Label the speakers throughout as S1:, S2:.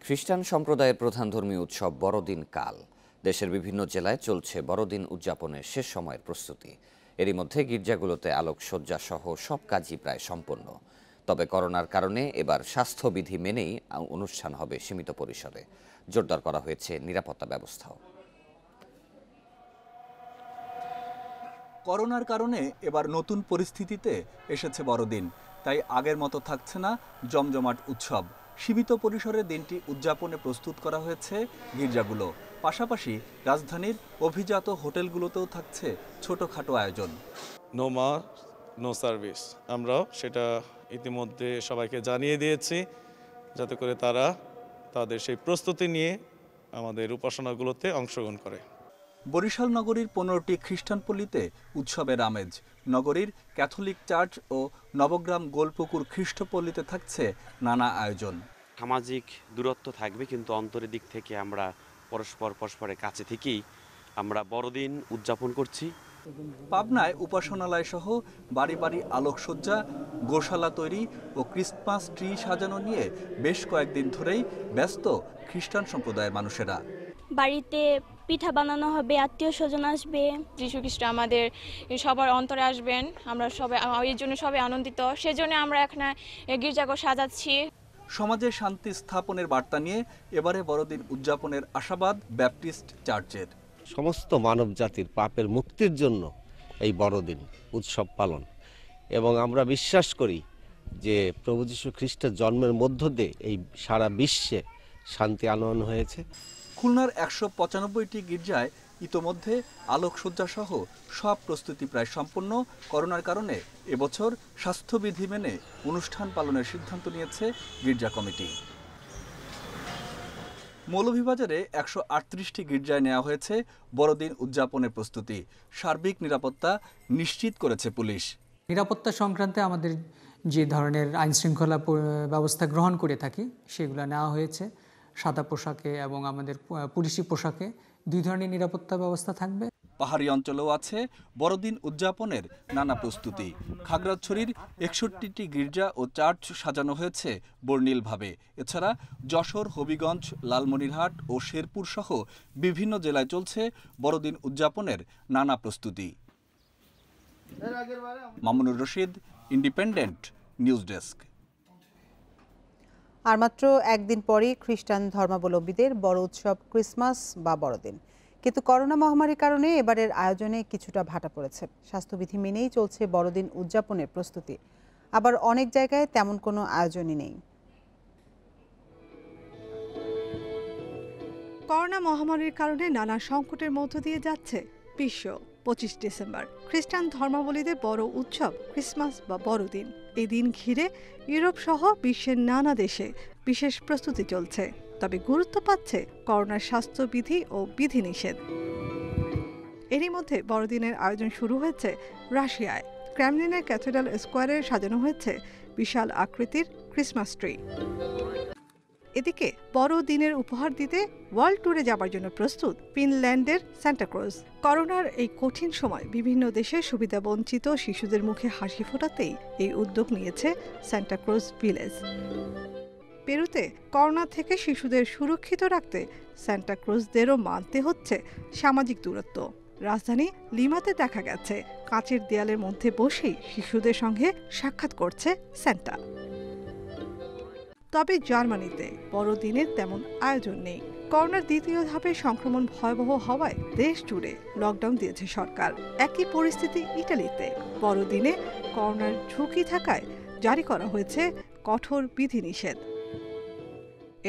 S1: খ্রিস্টান সম্প্রদায়ের প্রধান ধর্মীয় উৎসব বড়দিন কাল। দেশের বিভিন্ন জেলায় চলছে বড়দিন উদযাপনের শেষ সময়ের প্রস্তুতি। এরই মধ্যে গির্জাগুলোতে আলোকসজ্জা সহ সব কাজই প্রায় সম্পন্ন। তবে করোনার কারণে এবার স্বাস্থ্যবিধি মেনেই অনুষ্ঠান হবে সীমিত পরিসরে। জোরদার করা হয়েছে নিরাপত্তা ব্যবস্থাও।
S2: করোনার কারণে এবার নতুন পরিস্থিতিতে এসেছে বড়দিন, তাই আগের মতো থাকছে না জমজমাট উৎসব। সীমিত পরিসরে দিনটি উদযাপনে প্রস্তুত করা হয়েছে গির্জাগুলো। পাশাপাশি রাজধানীর অভিজাত হোটেলগুলোতেও থাকছে ছোটখাটো আয়োজন।
S3: নো মাস্ক নো সার্ভিস, আমরাও সেটা ইতিমধ্যে সবাইকে জানিয়ে দিয়েছি, যাতে করে তারা তাদের সেই প্রস্তুতি নিয়ে আমাদের উপাসনাগুলোতে অংশগ্রহণ করে।
S2: বরিশাল নগরীর 15টি খ্রিস্টান পল্লীতে উৎসবের আমেজ। নগরীর ক্যাথলিক চার্চ ও নবগ্রাম গোলপুকুর খ্রিস্টপল্লীতে থাকছে নানা আয়োজন।
S4: সামাজিক দূরত্ব থাকবে, কিন্তু অন্তরের দিক থেকে আমরা পরস্পরের কাছে থেকেই আমরা বড়দিন উদযাপন করছি।
S2: পাবনায় উপাসনালয় সহ বাড়ি বাড়ি আলোকসজ্জা, গোশালা তৈরি ও ক্রিসমাস ট্রি সাজানো নিয়ে বেশ কয়েকদিন ধরেই ব্যস্ত খ্রিস্টান সম্প্রদায়ের মানুষেরা।
S5: বাড়িতে পিঠা বানানো হবে, আত্মীয় স্বজন আসবে।
S6: যীশু খ্রিস্ট আমাদের সবার অন্তরে আসবেন, আমরা সবাই এর জন্য সবাই আনন্দিত। সেজন্য আমরা এখানে গির্জাঘর সাজাচ্ছি।
S2: সমাজে শান্তি স্থাপনের বার্তা নিয়ে এবারে বড়দিন উদযাপনের আশাবাদ ব্যাপটিস্ট চার্চের।
S7: সমস্ত মানব জাতির পাপের মুক্তির জন্য এই বড়দিন উৎসব পালন, এবং আমরা বিশ্বাস করি যে প্রভু যীশু খ্রিস্টের জন্মের মধ্য দিয়ে এই সারা বিশ্বে শান্তি আনয়ন হয়েছে।
S2: খুলনার 195টি গির্জায় ইতোমধ্যে আলোকসজ্জা সহ সব প্রস্তুতি প্রায় সম্পন্ন। করোনার কারণে এবছর স্বাস্থ্যবিধি মেনে অনুষ্ঠান পালনের সিদ্ধান্ত নিয়েছে গির্জা কমিটি। মৌলভীবাজারে 138টি গির্জায় নেওয়া হয়েছে বড়দিন উদযাপনের প্রস্তুতি। সার্বিক নিরাপত্তা নিশ্চিত করেছে পুলিশ।
S8: নিরাপত্তা সংক্রান্তে আমাদের যে ধরনের আইনশৃঙ্খলা ব্যবস্থা গ্রহণ করে থাকি সেগুলো নেওয়া হয়েছে। সাদা পোশাকে এবং আমাদের পুলিশি পোশাকে দুই ধরনের নিরাপত্তা ব্যবস্থা থাকবে।
S2: পাহাড়ি অঞ্চলেও আছে বড়দিন উদযাপনের নানা প্রস্তুতি। খাগড়াছড়ির 61টি গির্জা ও চার্চ সাজানো হয়েছে বর্ণিলভাবে। এছাড়া যশোর, হবিগঞ্জ, লালমনিরহাট ও শেরপুর সহ বিভিন্ন জেলায় চলছে বড়দিন উদযাপনের নানা প্রস্তুতি। Mamunur Rashid, Independent News desk.
S9: আর মাত্র একদিন পরেই খ্রিস্টান ধর্মাবলম্বীদের বড় উৎসব ক্রিসমাস বা বড়দিন। কিন্তু করোনা মহামারীর কারণে এবারের আয়োজনে কিছুটা ভাটা পড়েছে। স্বাস্থ্যবিধি মেনেই চলছে বড়দিন উদযাপনের প্রস্তুতি। আবার অনেক জায়গায় তেমন কোনো আয়োজনই নেই।
S10: করোনা মহামারীর কারণে নানা সংকটের মধ্য দিয়ে যাচ্ছে বিশ্ব। 25 ডিসেম্বর খ্রিস্টান ধর্মাবলম্বীদের বড় উৎসব ক্রিসমাস বা বড়দিন। এই দিন ঘিরে ইউরোপ সহ বিশ্বের নানা দেশে বিশেষ প্রস্তুতি চলছে। তবে গুরুত্ব পাচ্ছে করোনার স্বাস্থ্যবিধি ও বিধিনিষেধ। এরই মধ্যে বড়দিনের আয়োজন শুরু হয়েছে রাশিয়ায়। ক্রেমলিনের ক্যাথেড্রাল স্কোয়ারে সাজানো হয়েছে বিশাল আকৃতির ক্রিসমাস ট্রি। এদিকে বড়দিনের উপহার দিতে ওয়ার্ল্ড ট্যুরে যাবার জন্য প্রস্তুত ফিনল্যান্ডের সান্টাক্রজ। করোনার এই কঠিন সময় বিভিন্ন দেশে সুবিধাবঞ্চিত শিশুদের মুখে হাসি ফোটাতেই এই উদ্যোগ নিয়েছে সান্টাক্রজ ভিলেজ। পেরুতে করোনা থেকে শিশুদের সুরক্ষিত রাখতে সান্টাক্রজদেরও মানতে হচ্ছে সামাজিক দূরত্ব। রাজধানী লিমাতে দেখা গেছে কাঁচের দেয়ালের মধ্যে বসেই শিশুদের সঙ্গে সাক্ষাৎ করছে সান্টা। তবে জার্মানিতে বড়দিনের তেমন আয়োজন নেই। করোনার দ্বিতীয় ধাপে সংক্রমণ ভয়াবহ হওয়ায় দেশ জুড়ে লকডাউন দিয়েছে সরকার। একই পরিস্থিতি ইটালিতে। বড়দিনে করোনার ঝুঁকি থাকায় জারি করা হয়েছে কঠোর বিধিনিষেধ।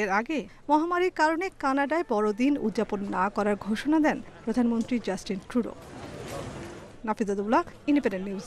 S10: এর আগে মহামারীর কারণে কানাডায় বড়দিন উদযাপন না করার ঘোষণা দেন প্রধানমন্ত্রী Justin Trudeau. Nafijatullah, Independent news.